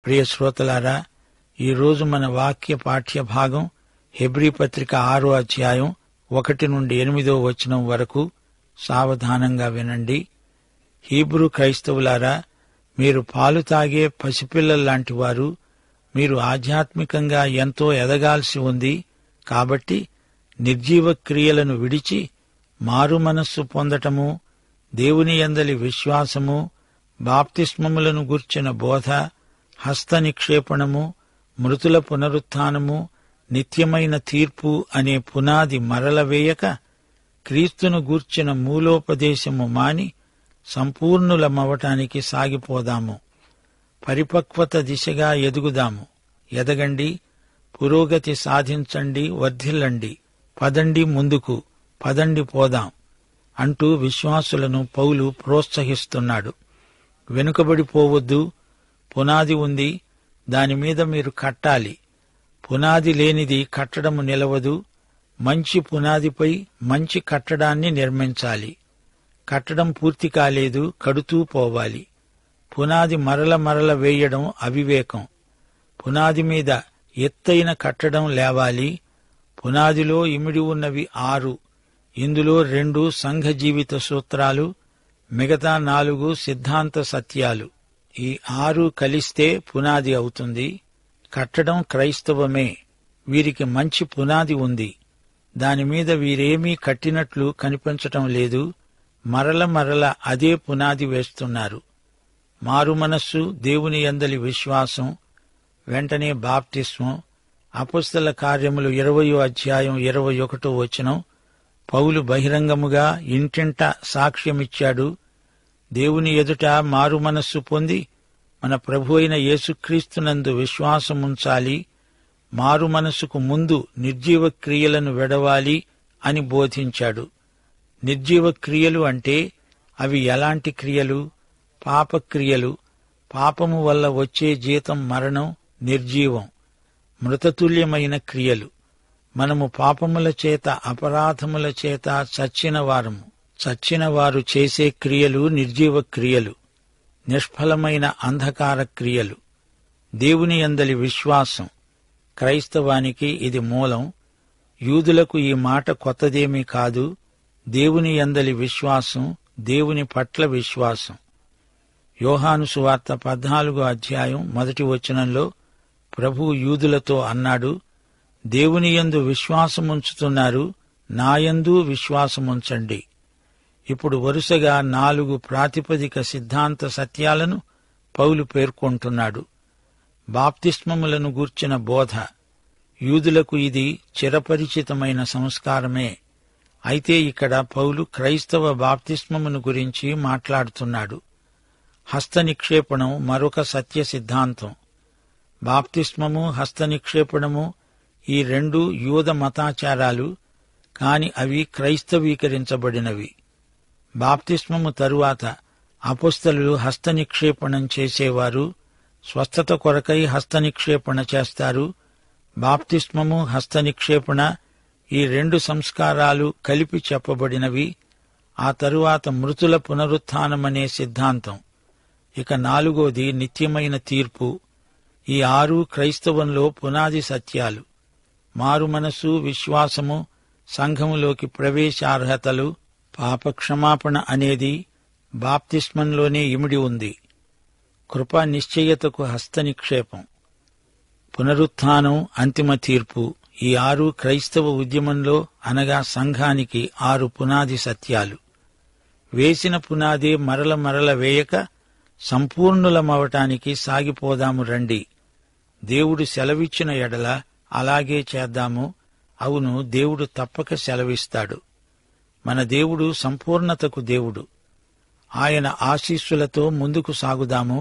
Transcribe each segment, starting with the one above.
ప్రియ శ్రోతలారా, ఈరోజు మన వాక్య పాఠ్య భాగం హెబ్రీ పత్రిక 6వ అధ్యాయం 1-8 వరకు. సావధానంగా వినండి. హీబ్రూ క్రైస్తవులారా, మీరు పాలు తాగే పసిపిల్లల్లాంటి వారు. మీరు ఆధ్యాత్మికంగా ఎంతో ఎదగాల్సి ఉంది. కాబట్టి నిర్జీవ క్రియలను విడిచి మారు మనస్సు పొందటము, దేవుని యందలి విశ్వాసము, బాప్తిస్మములను గూర్చిన బోధ, హస్త నిక్షేపణము, మృతుల పునరుత్థానము, నిత్యమైన తీర్పు అనే పునాది మరలవేయక క్రీస్తును గూర్చిన మూలోపదేశము మాని సంపూర్ణులమవటానికి సాగిపోదాము. పరిపక్వత దిశగా ఎదుగుదాము. ఎదగండి, పురోగతి సాధించండి, వర్ధిల్లండి. పదండి ముందుకు, పదండి పోదాం అంటూ విశ్వాసులను పౌలు ప్రోత్సహిస్తున్నాడు. వెనుకబడిపోవద్దు. పునాది ఉంది, దానిమీద మీరు కట్టాలి. పునాది లేనిది కట్టడము నిలవదు. మంచి పునాదిపై మంచి కట్టడాన్ని నిర్మించాలి. కట్టడం పూర్తి కాలేదు, కడుతూ పోవాలి. పునాది మరల వేయడం అవివేకం. పునాది మీద ఎత్తైన కట్టడం లేవాలి. పునాదిలో ఇమిడి ఉన్నవి 6. ఇందులో 2 సంఘ జీవిత సూత్రాలు, మిగతా 4 సిద్ధాంత సత్యాలు. ఈ 6 కలిస్తే పునాది అవుతుంది. కట్టడం క్రైస్తవమే. వీరికి మంచి పునాది ఉంది. దానిమీద వీరేమీ కట్టినట్లు కనిపించటం లేదు. మరల అదే పునాది వేస్తున్నారు. మారు మనస్సు, దేవుని యందలి విశ్వాసం, వెంటనే బాప్తిస్మం. అపొస్తల కార్యములు 20వ అధ్యాయం 21 పౌలు బహిరంగముగా ఇంటింట సాక్ష్యమిచ్చాడు. దేవుని ఎదుట మారు మనస్సు పొంది మన ప్రభు అయిన యేసుక్రీస్తునందు విశ్వాసముంచాలి. మారు మనస్సుకు ముందు నిర్జీవ క్రియలను వెడవాలి అని బోధించాడు. నిర్జీవ క్రియలు అంటే అవి ఎలాంటి క్రియలు? పాపక్రియలు. పాపము వల్ల వచ్చే జీతం మరణం, నిర్జీవం. మృతతుల్యమైన క్రియలు. మనము పాపముల చేత, అపరాధముల చేత చచ్చిన వారము. చచ్చిన వారు చేసే క్రియలు నిర్జీవ క్రియలు, నిష్ఫలమైన అంధకార క్రియలు. దేవుని యందలి విశ్వాసం. క్రైస్తవానికి ఇది మూలం. యూదులకు ఈ మాట కొత్తదేమీ కాదు. దేవుని యందలి విశ్వాసం, దేవుని పట్ల విశ్వాసం. యోహాను సువార్త 14వ అధ్యాయం 1 ప్రభువు యూదులతో అన్నాడు, దేవుని యందు విశ్వాసముంచుతున్నారు, నాయందు విశ్వాసముంచండి. ఇప్పుడు వరుసగా 4 ప్రాతిపదిక సిద్ధాంత సత్యాలను పౌలు పేర్కొంటున్నాడు. బాప్తిస్మములను గూర్చిన బోధ. యూదులకు ఇది చిరపరిచితమైన సంస్కారమే. అయితే ఇక్కడ పౌలు క్రైస్తవ బాప్తిస్మమును గురించి మాట్లాడుతున్నాడు. హస్త నిక్షేపణం మరొక సత్య సిద్ధాంతం. బాప్తిస్మము, హస్త నిక్షేపణము ఈ 2 యూద మతాచారాలు, కాని అవి క్రైస్తవీకరించబడినవి. బాప్తిస్మము తరువాత అపొస్తలులు హస్త నిక్షేపణం చేసేవారు. స్వస్థత కొరకై హస్త నిక్షేపణ చేస్తారు. బాప్తిస్మము, హస్త నిక్షేపణ ఈ 2 సంస్కారాలు కలిపి చెప్పబడినవి. ఆ తరువాత మృతుల పునరుత్థానమనే సిద్ధాంతం. ఇక 4వది నిత్యమైన తీర్పు. ఈ 6 క్రైస్తవంలో పునాది సత్యాలు. మారు మనసు, విశ్వాసము, సంఘములోకి ప్రవేశార్హతలు, పాపక్షమాపణ అనేది బాప్తిస్మంలోనే ఇమిడి ఉంది. కృపా నిశ్చయతకు హస్త నిక్షేపం, పునరుత్థానం, అంతిమ తీర్పు. ఈ 6 క్రైస్తవ ఉద్యమంలో అనగా సంఘానికి 6 పునాది సత్యాలు. వేసిన పునాదే మరల వేయక సంపూర్ణులమవటానికి సాగిపోదాము రండి. దేవుడు సెలవిచ్చిన ఎడల అలాగే చేద్దాము. అవును, దేవుడు తప్పక సెలవిస్తాడు. మన దేవుడు సంపూర్ణతకు దేవుడు. ఆయన ఆశీస్సులతో ముందుకు సాగుదాము.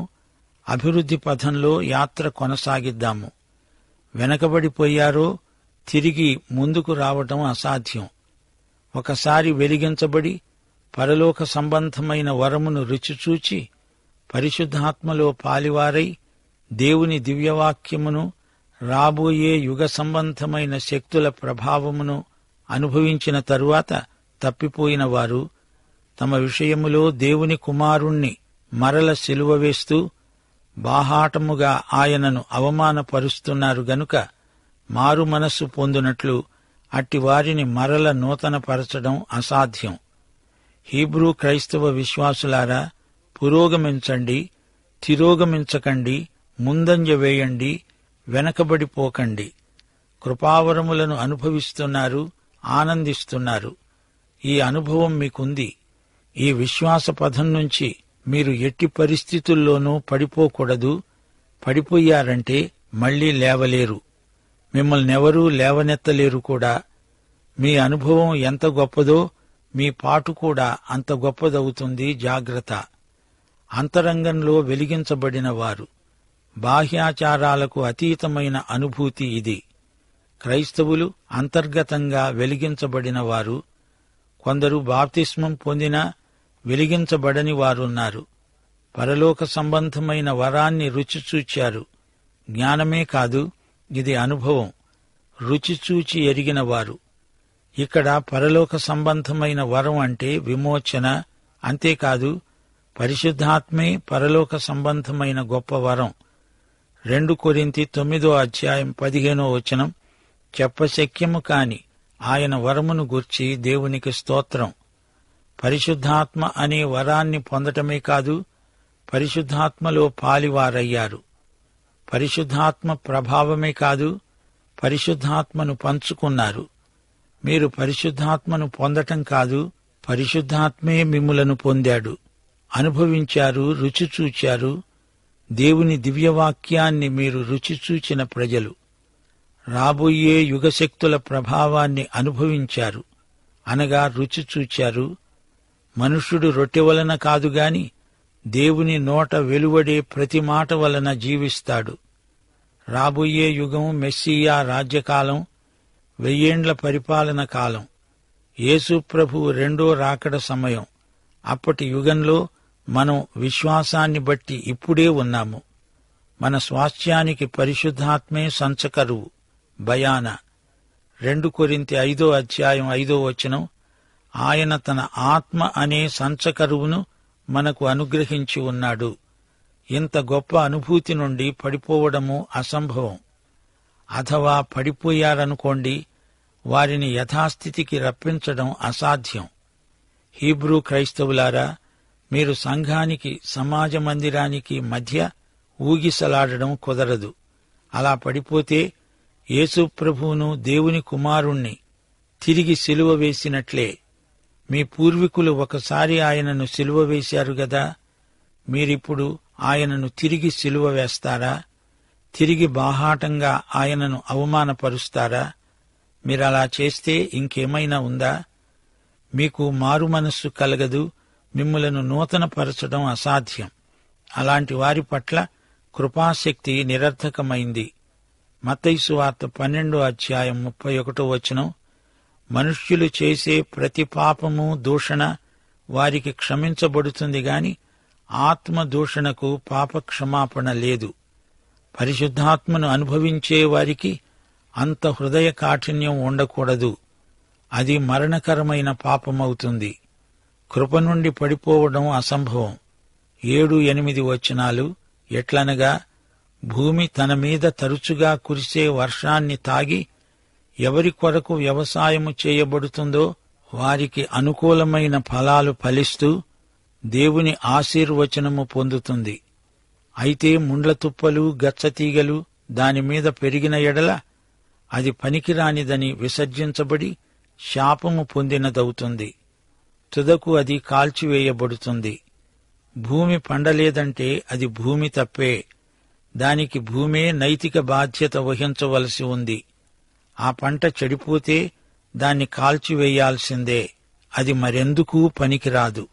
అభివృద్ధి పథంలో యాత్ర కొనసాగిద్దాము. వెనకబడిపోయారో తిరిగి ముందుకు రావటం అసాధ్యం. ఒకసారి వెలిగించబడి పరలోక సంబంధమైన వరమును రుచిచూచి పరిశుద్ధాత్మలో పాలివారై దేవుని దివ్యవాక్యమును, రాబోయే యుగ సంబంధమైన శక్తుల ప్రభావమును అనుభవించిన తరువాత తప్పిపోయిన వారు తమ విషయములో దేవుని కుమారుణ్ణి మరల సిలువ వేస్తూ బాహాటముగా ఆయనను అవమానపరుస్తున్నారు గనుక మారు మనస్సు పొందునట్లు అట్టివారిని మరల నూతనపరచడం అసాధ్యం. హీబ్రూ క్రైస్తవ విశ్వాసులారా, పురోగమించండి, తిరోగమించకండి, ముందంజ వేయండి, వెనకబడిపోకండి. కృపావరములను అనుభవిస్తున్నారు, ఆనందిస్తున్నారు. ఈ అనుభవం మీకుంది. ఈ విశ్వాస పథం నుంచి మీరు ఎట్టి పరిస్థితుల్లోనూ పడిపోకూడదు. పడిపోయారంటే మళ్లీ లేవలేరు. మిమ్మల్నెవరూ లేవనెత్తలేరు కూడా. మీ అనుభవం ఎంత గొప్పదో మీ పాటు కూడా అంత గొప్పదవుతుంది. జాగ్రత్త. అంతరంగంలో వెలిగించబడిన వారు. బాహ్యాచారాలకు అతీతమైన అనుభూతి ఇది. క్రైస్తవులు అంతర్గతంగా వెలిగించబడిన వారు. కొందరు బాప్తిస్మం పొందినా వెలిగించబడని వారున్నారు. పరలోక సంబంధమైన వరాన్ని రుచిచూచారు. జ్ఞానమే కాదు, ఇది అనుభవం. రుచిచూచి ఎరిగిన వారు. ఇక్కడ పరలోక సంబంధమైన వరం అంటే విమోచన. అంతేకాదు, పరిశుద్ధాత్మే పరలోక సంబంధమైన గొప్ప వరం. 2 కొరింథీ 9:15 చెప్పశక్యము కాని ఆయన వరమును గూర్చి దేవునికి స్తోత్రం. పరిశుద్ధాత్మ అనే వరాన్ని పొందటమే కాదు, పరిశుద్ధాత్మలో పాలివారయ్యారు. పరిశుద్ధాత్మ ప్రభావమే కాదు, పరిశుద్ధాత్మను పంచుకున్నారు. మీరు పరిశుద్ధాత్మను పొందటం కాదు, పరిశుద్ధాత్మే మిమ్ములను పొందాడు. అనుభవించారు, రుచిచూచారు. దేవుని దివ్యవాక్యాన్ని మీరు రుచిచూచిన ప్రజలు. రాబోయే యుగశక్తుల ప్రభావాన్ని అనుభవించారు, అనగా రుచిచూచారు. మనుష్యుడు రొట్టె వలన కాదుగాని దేవుని నోట వెలువడే ప్రతి మాట వలన జీవిస్తాడు. రాబోయే యుగం మెస్సీయా రాజ్యకాలం, 1000 ఏండ్ల పరిపాలన కాలం, యేసు ప్రభువు రెండో రాకడ సమయం. అప్పటి యుగంలో మనం విశ్వాసాన్ని బట్టి ఇప్పుడే ఉన్నాము. మన స్వాస్థ్యానికి పరిశుద్ధాత్మే సంచకరువు. బయాన 2 కొరింథీ 5:5 ఆయన తన ఆత్మ అనే సంచకరువును మనకు అనుగ్రహించి ఉన్నాడు. ఇంత గొప్ప అనుభూతి నుండి పడిపోవడము అసంభవం. అథవా పడిపోయారనుకోండి, వారిని యథాస్థితికి రప్పించడం అసాధ్యం. హీబ్రూ క్రైస్తవులారా, మీరు సంఘానికి, సమాజ మందిరానికి మధ్య ఊగిసలాడడం కుదరదు. అలా పడిపోతే యేసు ప్రభువును, దేవుని కుమారుణ్ణి తిరిగి సిలువ వేసినట్లే. మీ పూర్వీకులు ఒకసారి ఆయనను సిలువ వేశారు గదా, మీరిప్పుడు ఆయనను తిరిగి సిలువ వేస్తారా? తిరిగి బాహాటంగా ఆయనను అవమానపరుస్తారా? మీరలా చేస్తే ఇంకేమైనా ఉందా? మీకు మారు మనస్సు కలగదు, మిమ్ములను నూతనపరచడం అసాధ్యం. అలాంటి వారి పట్ల కృపాశక్తి నిరర్థకమైంది. మత్తయి సువార్త 12:31 మనుష్యులు చేసే ప్రతి పాపము, దూషణ వారికి క్షమించబడుతుంది గాని ఆత్మ దూషణకు పాప క్షమాపణ లేదు. పరిశుద్ధాత్మను అనుభవించే వారికి అంత హృదయ కాఠిన్యం ఉండకూడదు. అది మరణకరమైన పాపమవుతుంది. కృప నుండి పడిపోవడం అసంభవం. 7-8 ఎట్లనగా, భూమి తన మీద తరచుగా కురిసే వర్షాన్ని తాగి ఎవరి కొరకు వ్యవసాయము చేయబడుతుందో వారికి అనుకూలమైన ఫలాలు ఫలిస్తూ దేవుని ఆశీర్వచనము పొందుతుంది. అయితే ముండ్ల తుప్పలు, గచ్చతీగలు దానిమీద పెరిగిన ఎడల అది పనికిరానిదని విసర్జించబడి శాపము పొందినదవుతుంది. తుదకు అది కాల్చివేయబడుతుంది. భూమి పండలేదంటే అది భూమి తప్పే. దానికి భూమే నైతిక బాధ్యత వహించవలసి ఉంది. ఆ పంట చెడిపోతే దాన్ని కాల్చివేయాల్సిందే. అది మరెందుకూ పనికిరాదు.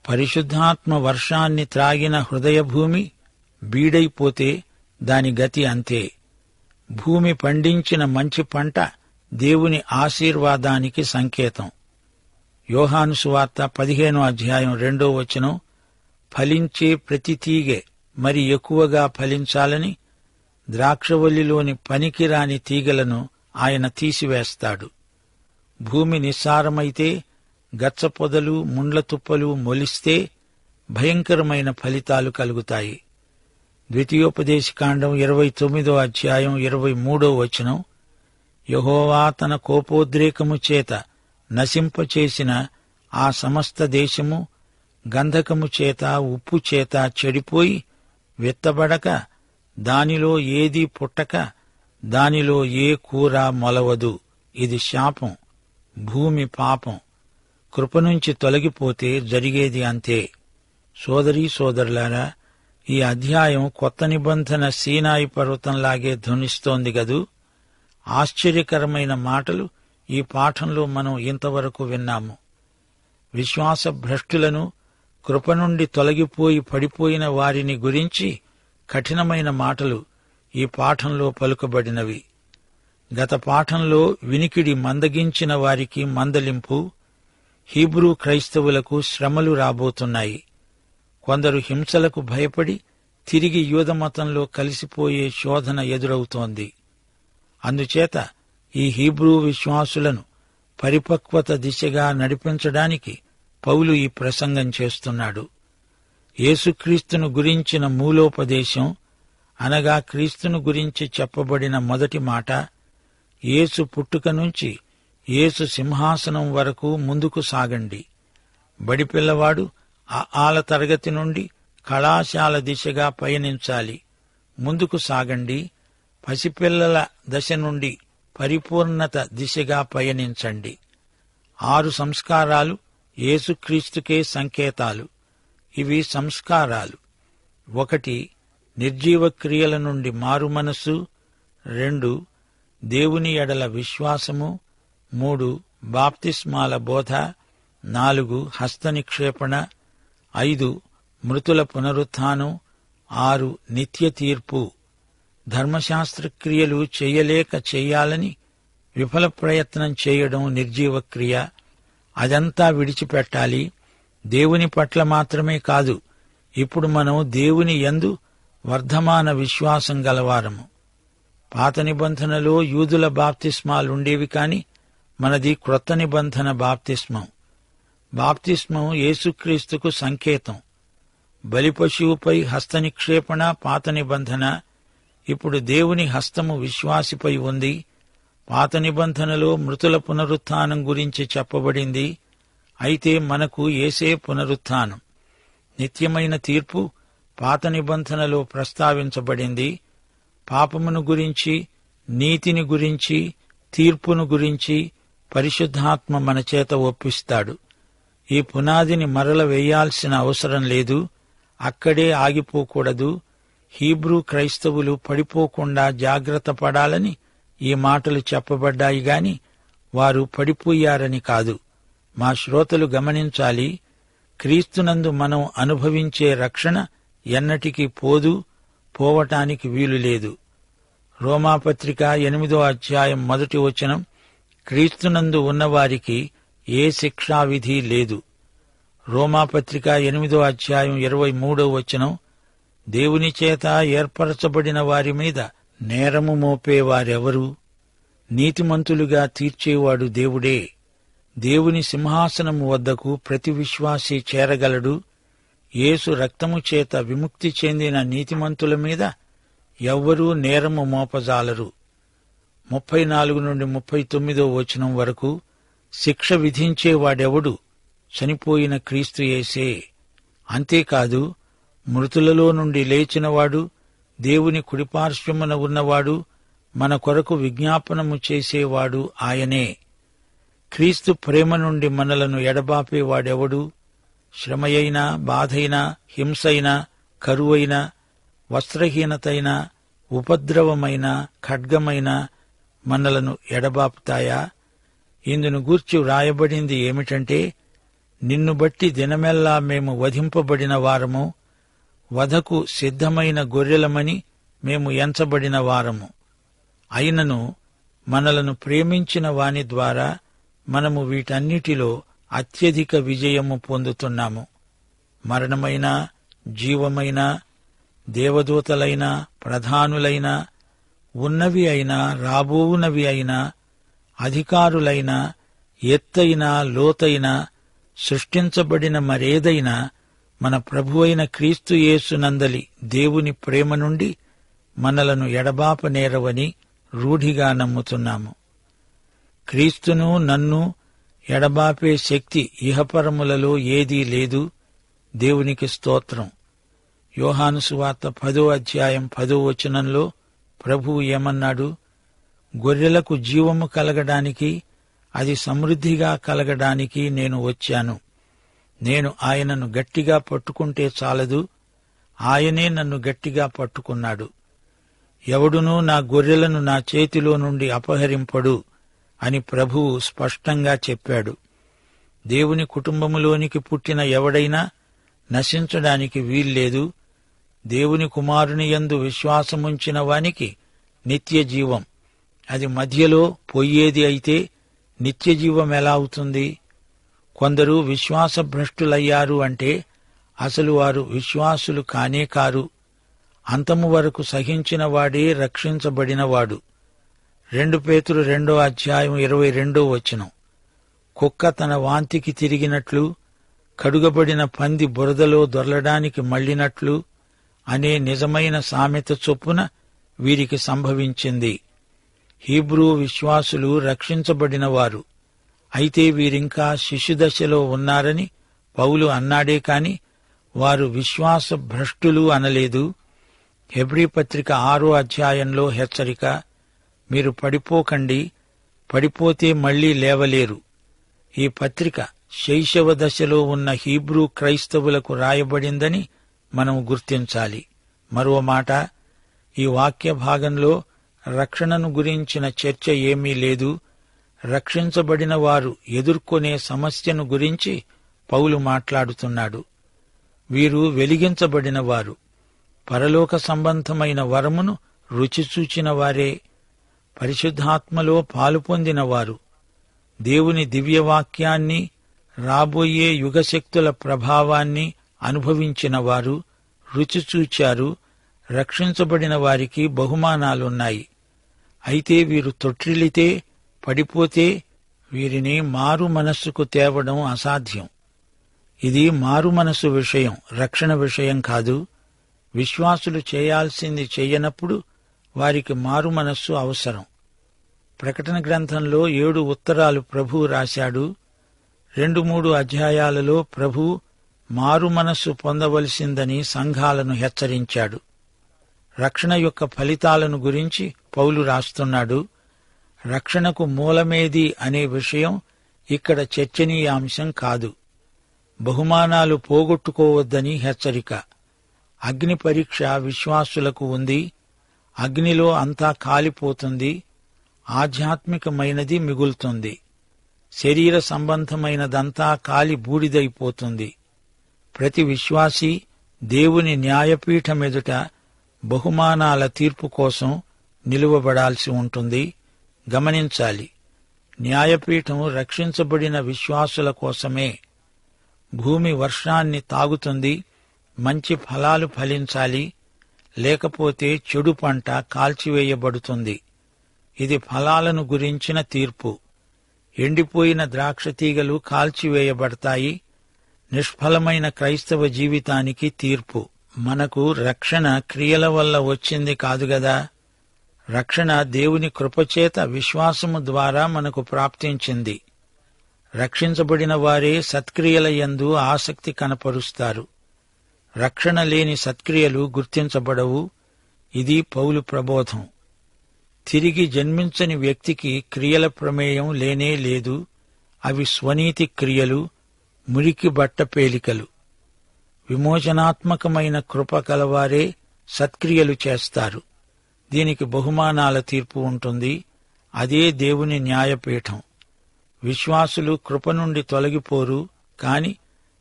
పరిశుద్ధాత్మ వర్షాన్ని త్రాగిన హృదయభూమి బీడైపోతే దాని గతి అంతే. భూమి పండించిన మంచి పంట దేవుని ఆశీర్వాదానికి సంకేతం. యోహాను సువార్త 15:2 ఫలించే ప్రతి తీగె మరి ఎక్కువగా ఫలించాలని ద్రాక్షవల్లిలోని పనికిరాని తీగలను ఆయన తీసివేస్తాడు. భూమి నిస్సారమైతే, గచ్చపొదలు, ముండ్ల తుప్పలు మొలిస్తే భయంకరమైన ఫలితాలు కలుగుతాయి. ద్వితీయోపదేశకాండం 29 అధ్యాయం 23 వచనం, యెహోవా తన కోపోద్రేకము చేత నశింపచేసిన ఆ సమస్త దేశము గంధకము చేత ఉప్పు చేత చెడిపోయి విత్తబడక, దానిలో ఏదీ పుట్టక, దానిలో ఏ కూర మొలవదు. ఇది శాపం, భూమి పాపం. కృపనుంచి తొలగిపోతే జరిగేది అంతే. సోదరీ సోదరులారా, ఈ అధ్యాయం కొత్త నిబంధన సీనాయి పర్వతంలాగే ధ్వనిస్తోంది గదూ. ఆశ్చర్యకరమైన మాటలు ఈ పాఠంలో మనం ఇంతవరకు విన్నాము. విశ్వాస భ్రష్టులను, కృప నుండి తొలగిపోయి పడిపోయిన వారిని గురించి కఠినమైన మాటలు ఈ పాఠంలో పలుకబడినవి. గత పాఠంలో వినికిడి మందగించిన వారికి మందలింపు, హీబ్రూ క్రైస్తవులకు శ్రమలు రాబోతున్నాయి. కొందరు హింసలకు భయపడి తిరిగి యూదమతంలో కలిసిపోయే శోధన ఎదురవుతోంది. అందుచేత ఈ హీబ్రూ విశ్వాసులను పరిపక్వత దిశగా నడిపించడానికి పౌలు ఈ ప్రసంగం చేస్తున్నాడు. యేసుక్రీస్తును గురించిన మూలోపదేశం, అనగా క్రీస్తును గురించి చెప్పబడిన మొదటి మాట, యేసు పుట్టుక నుంచి యేసు సింహాసనం వరకు ముందుకు సాగండి. బడిపిల్లవాడు ఆల తరగతి నుండి కళాశాల దిశగా పయనించాలి. ముందుకు సాగండి. పసిపిల్లల దశ నుండి పరిపూర్ణత దిశగా పయనించండి. 6 సంస్కారాలు యేసుక్రీస్తుకే సంకేతాలు. ఇవి సంస్కారాలు: 1 నిర్జీవ క్రియల నుండి మారుమనస్సు, 2 దేవుని ఎడల విశ్వాసము, 3 బాప్తిస్మాల బోధ, 4 హస్తనిక్షేపణ, 5 మృతుల పునరుత్థానం, 6 నిత్య తీర్పు. ధర్మశాస్త్ర క్రియలు చెయ్యలేక చెయ్యాలని విఫల ప్రయత్నం చేయడం నిర్జీవ క్రియ. అదంతా విడిచిపెట్టాలి. దేవుని పట్ల మాత్రమే కాదు, ఇప్పుడు మనం దేవుని యందు వర్ధమాన విశ్వాసం గలవారము. పాత నిబంధనలో యూదుల బాప్తిస్మాలుండేవి కాని మనది క్రొత్త నిబంధన బాప్తిస్మం. బాప్తిస్మం యేసుక్రీస్తుకు సంకేతం. బలిపశువుపై హస్తనిక్షేపణ పాత నిబంధన. ఇప్పుడు దేవుని హస్తము విశ్వాసిపై ఉంది. పాత నిబంధనలో మృతుల పునరుత్థానం గురించి చెప్పబడింది. అయితే మనకు యేసే పునరుత్థానం. నిత్యమైన తీర్పు పాత నిబంధనలో ప్రస్తావించబడింది. పాపమును గురించి, నీతిని గురించి, తీర్పును గురించి పరిశుద్ధాత్మ మన చేత ఒప్పిస్తాడు. ఈ పునాదిని మరల వేయాల్సిన అవసరం లేదు. అక్కడే ఆగిపోకూడదు. హీబ్రూ క్రైస్తవులు పడిపోకుండా జాగ్రత్త పడాలని ఈ మాటలు చెప్పబడ్డాయి గాని వారు పడిపోయారని కాదు. మా శ్రోతలు గమనించాలి, క్రీస్తునందు మనం అనుభవించే రక్షణ ఎన్నటికీ పోదు, పోవటానికి వీలులేదు. రోమాపత్రిక 8వ అధ్యాయం 1వ వచనం, క్రీస్తునందు ఉన్నవారికి ఏ శిక్షావిధి లేదు. రోమాపత్రిక 8వ అధ్యాయం 23వ వచనం, దేవుని చేత ఏర్పరచబడిన వారి మీద నేరము మోపేవారెవరు? నీతిమంతులుగా తీర్చేవాడు దేవుడే. దేవుని సింహాసనము వద్దకు ప్రతి విశ్వాసి చేరగలడు. యేసు రక్తము చేత విముక్తి చెందిన నీతిమంతుల మీద ఎవ్వరూ నేరము మోపజాలరు. 34 నుండి 39వ వచనం వరకు, శిక్ష విధించేవాడెవడు? చనిపోయిన క్రీస్తు యేసే. అంతేకాదు, మృతులలో నుండి లేచినవాడు, దేవుని కుడిపార్శ్వమున ఉన్నవాడు, మన కొరకు విజ్ఞాపనము చేసేవాడు ఆయనే. క్రీస్తు ప్రేమ నుండి మనలను ఎడబాపేవాడెవడు? శ్రమయైనా, బాధైనా, హింసైనా, కరువైనా, వస్త్రహీనతైనా, ఉపద్రవమైన, ఖడ్గమైన మనలను ఎడబాపుతాయా? ఇందును గూర్చి వ్రాయబడింది ఏమిటంటే, నిన్ను బట్టి దినమెల్లా మేము వధింపబడిన వారము, వధకు సిద్ధమైన గొర్రెలమని మేము ఎంచబడిన వారము. అయినను మనలను ప్రేమించిన వాని ద్వారా మనము వీటన్నిటిలో అత్యధిక విజయము పొందుతున్నాము. మరణమైనా, జీవమైనా, దేవదూతలైనా, ప్రధానులైనా, ఉన్నవి అయినా, రాబోవునవి అయినా, అధికారులైనా, ఎత్తైనా, లోతైనా, సృష్టించబడిన మరేదైనా మన ప్రభువైన క్రీస్తు యేసునందలి దేవుని ప్రేమ నుండి మనలను ఎడబాపనేరవని రూఢిగా నమ్ముతున్నాము. క్రీస్తును నన్ను ఎడబాపే శక్తి ఇహపరములలో ఏదీ లేదు. దేవునికి స్తోత్రం. యోహాను సువార్త 10వ అధ్యాయం 10వ వచనంలో ప్రభువు ఏమన్నాడు? గొర్రెలకు జీవము కలగడానికి, అది సమృద్ధిగా కలగడానికి నేను వచ్చాను. నేను ఆయనను గట్టిగా పట్టుకుంటే చాలదు, ఆయనే నన్ను గట్టిగా పట్టుకున్నాడు. ఎవడునూ నా గొర్రెలను నా చేతిలో నుండి అపహరింపడు అని ప్రభువు స్పష్టంగా చెప్పాడు. దేవుని కుటుంబములోనికి పుట్టిన ఎవడైనా నశించడానికి వీల్లేదు. దేవుని కుమారుని యందు విశ్వాసముంచిన వానికి నిత్య జీవం. అది మధ్యలో పోయేది అయితే నిత్యజీవం ఎలా అవుతుంది? కొందరు విశ్వాసభ్రష్టులయ్యారు అంటే అసలు వారు విశ్వాసులు కానే కారు. అంతము వరకు సహించిన వాడే రక్షించబడినవాడు. 2 పేతురు 2వ అధ్యాయం 22వ వచనం. కుక్క తన వాంతికి తిరిగినట్లు, కడుగబడిన పంది బురదలో దొర్లడానికి మళ్లినట్లు అనే నిజమైన సామెత చొప్పున వీరికి సంభవించింది. హీబ్రూ విశ్వాసులు రక్షించబడినవారు. అయితే వీరింకా శిశుదశలో ఉన్నారని పౌలు అన్నాడే కాని వారు విశ్వాస భ్రష్టులు అనలేదు. హెబ్రీ పత్రిక 6వ అధ్యాయంలో హెచ్చరిక, మీరు పడిపోకండి, పడిపోతే మళ్లీ లేవలేరు. ఈ పత్రిక శైశవ దశలో ఉన్న హీబ్రూ క్రైస్తవులకు రాయబడిందని మనం గుర్తించాలి. మరో మాట, ఈ వాక్య భాగంలో రక్షణను గురించిన చర్చ ఏమీ లేదు. రక్షించబడిన వారు ఎదుర్కొనే సమస్యను గురించి పౌలు మాట్లాడుతున్నాడు. వీరు వెలిగించబడిన వారు, పరలోక సంబంధమైన వరమును రుచిచూచిన వారే, పరిశుద్ధాత్మలో పాలుపొందినవారు, దేవుని దివ్యవాక్యాన్ని, రాబోయే యుగశక్తుల ప్రభావాన్ని అనుభవించినవారు, రుచిచూచారు. రక్షించబడిన వారికి బహుమానాలున్నాయి. అయితే వీరు తొట్టిల్లితే, పడిపోతే వీరిని మారు మనస్సుకు తేవడం అసాధ్యం. ఇది మారు మనస్సు విషయం, రక్షణ విషయం కాదు. విశ్వాసులు చేయాల్సింది చెయ్యనప్పుడు వారికి మారు మనస్సు అవసరం. ప్రకటన గ్రంథంలో 7 ఉత్తరాలు ప్రభువు రాశాడు. 2-3 అధ్యాయాలలో ప్రభువు మారు మనస్సు పొందవలసిందని సంఘాలను హెచ్చరించాడు. రక్షణ యొక్క ఫలితాలను గురించి పౌలు రాస్తున్నాడు. రక్షణకు మూలమేది అనే విషయం ఇక్కడ చర్చనీయాంశం కాదు. బహుమానాలు పోగొట్టుకోవద్దని హెచ్చరిక. అగ్ని పరీక్ష విశ్వాసులకు ఉంది. అగ్నిలో అంతా కాలిపోతుంది, ఆధ్యాత్మికమైనది మిగులుతుంది. శరీర సంబంధమైనదంతా కాలి బూడిదైపోతుంది. ప్రతి విశ్వాసీ దేవుని న్యాయపీఠమెదుట బహుమానాల తీర్పు కోసం నిలువబడాల్సి ఉంటుంది. గమనించాలి, న్యాయపీఠం రక్షించబడిన విశ్వాసుల కోసమే. భూమి వర్షాన్ని తాగుతుంది, మంచి ఫలాలు ఫలించాలి, లేకపోతే చెడు పంట కాల్చివేయబడుతుంది. ఇది ఫలాలను గురించిన తీర్పు. ఎండిపోయిన ద్రాక్షతీగలు కాల్చివేయబడతాయి. నిష్ఫలమైన క్రైస్తవ జీవితానికి తీర్పు. మనకు రక్షణ క్రియల వల్ల వచ్చింది కాదుగదా. రక్షణ దేవుని కృపచేత విశ్వాసము ద్వారా మనకు ప్రాప్తించింది. రక్షించబడిన వారే సత్క్రియల యందు ఆసక్తి కనపరుస్తారు. రక్షణ లేని సత్క్రియలు గుర్తించబడవు. ఇది పౌలు ప్రబోధం. తిరిగి జన్మించని వ్యక్తికి క్రియల ప్రమేయం లేనే లేదు. అవి స్వనీతి క్రియలు, మురికి బట్ట పేలికలు. విమోచనాత్మకమైన కృప కలవారే సత్క్రియలు చేస్తారు. దీనికి బహుమానాల తీర్పు ఉంటుంది. అదే దేవుని న్యాయపీఠం. విశ్వాసులు కృప నుండి తొలగిపోరు, కాని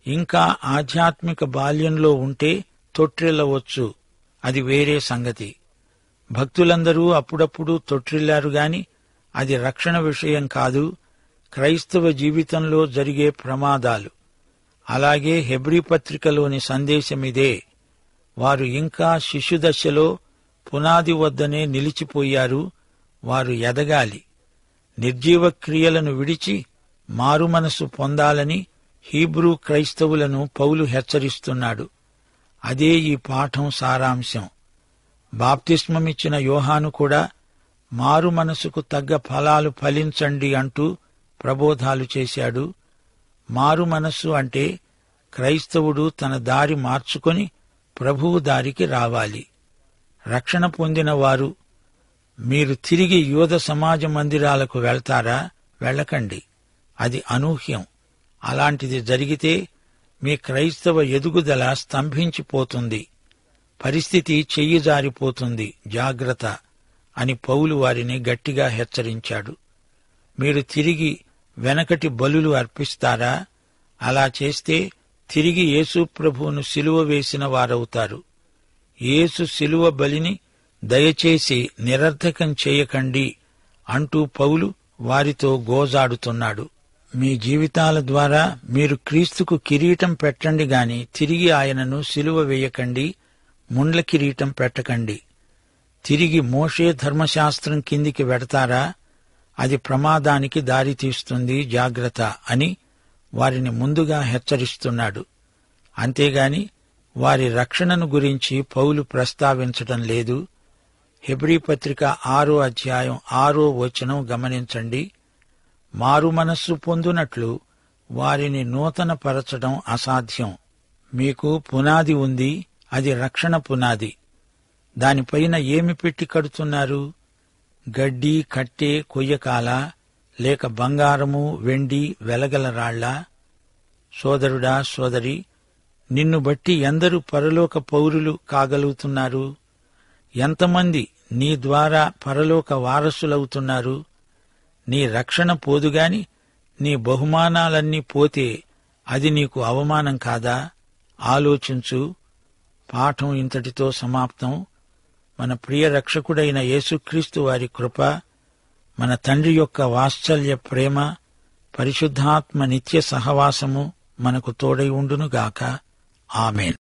ఇంకా ఆధ్యాత్మిక బాల్యంలో ఉంటే తొట్టిల్లవచ్చు. అది వేరే సంగతి. భక్తులందరూ అప్పుడప్పుడు తొట్టిల్లారు గాని అది రక్షణ విషయం కాదు, క్రైస్తవ జీవితంలో జరిగే ప్రమాదాలు. అలాగే హెబ్రీ పత్రికలోని సందేశమిదే. వారు ఇంకా శిశుదశలో పునాది వద్దనే నిలిచిపోయారు. వారు ఎదగాలి. నిర్జీవ క్రియలను విడిచి మారుమనసు పొందాలని హీబ్రూ క్రైస్తవులను పౌలు హెచ్చరిస్తున్నాడు. అదే ఈ పాఠం సారాంశం. బాప్తిస్మమిచ్చిన యోహాను కూడా మారు మనసుకు తగ్గ ఫలాలు ఫలించండి అంటూ ప్రబోధాలు చేశాడు. మారు మనస్సు అంటే క్రైస్తవుడు తన దారి మార్చుకొని ప్రభువు దారికి రావాలి. రక్షణ పొందిన వారు మీరు తిరిగి యూద సమాజ మందిరాలకు వెళ్తారా? వెళ్ళకండి. అది అనూహ్యం. అలాంటిది జరిగితే మీ క్రైస్తవ ఎదుగుదల స్తంభించిపోతుంది. పరిస్థితి చెయ్యి జారిపోతుంది. జాగ్రత్త అని పౌలు వారిని గట్టిగా హెచ్చరించాడు. మీరు తిరిగి వెనకటి బలులు అర్పిస్తారా? అలా చేస్తే తిరిగి యేసు ప్రభువును సిలువ వేసిన వారవుతారు. యేసు సిలువ బలిని దయచేసి నిరర్థకం చేయకండి అంటూ పౌలు వారితో గోజాడుతున్నాడు. మీ జీవితాల ద్వారా మీరు క్రీస్తుకు కిరీటం పెట్టండి గాని తిరిగి ఆయనను సిలువ వేయకండి, ముండ్ల కిరీటం పెట్టకండి. తిరిగి మోషే ధర్మశాస్త్రం కిందికి వెడతారా? అది ప్రమాదానికి దారితీస్తుంది. జాగ్రత్త అని వారిని ముందుగా హెచ్చరిస్తున్నాడు. అంతేగాని వారి రక్షణను గురించి పౌలు ప్రస్తావించటం లేదు. హెబ్రీ పత్రిక 6వ అధ్యాయం 6వ వచనం గమనించండి. మారు మనస్సు పొందునట్లు వారిని నూతనపరచడం అసాధ్యం. మీకు పునాది ఉంది, అది రక్షణ పునాది. దానిపైన ఏమి పెట్టి కడుతున్నారు? గడ్డి, కట్టె, కొయ్యకాల, లేక బంగారము, వెండి, వెలగల రాళ్లా? సోదరుడా, సోదరి, నిన్ను బట్టి ఎందరు పరలోక పౌరులు కాగలుగుతున్నారు? ఎంతమంది నీ ద్వారా పరలోక వారసులవుతున్నారు? నీ రక్షణ పోదుగాని నీ బహుమానాలన్నీ పోతే అది నీకు అవమానం కాదా? ఆలోచించు. పాఠం ఇంతటితో సమాప్తం. మన ప్రియ రక్షకుడైన యేసుక్రీస్తు వారి కృప, మన తండ్రి యొక్క వాత్సల్య ప్రేమ, పరిశుద్ధాత్మ నిత్య సహవాసము మనకు తోడై ఉండునుగాక. ఆమేన్.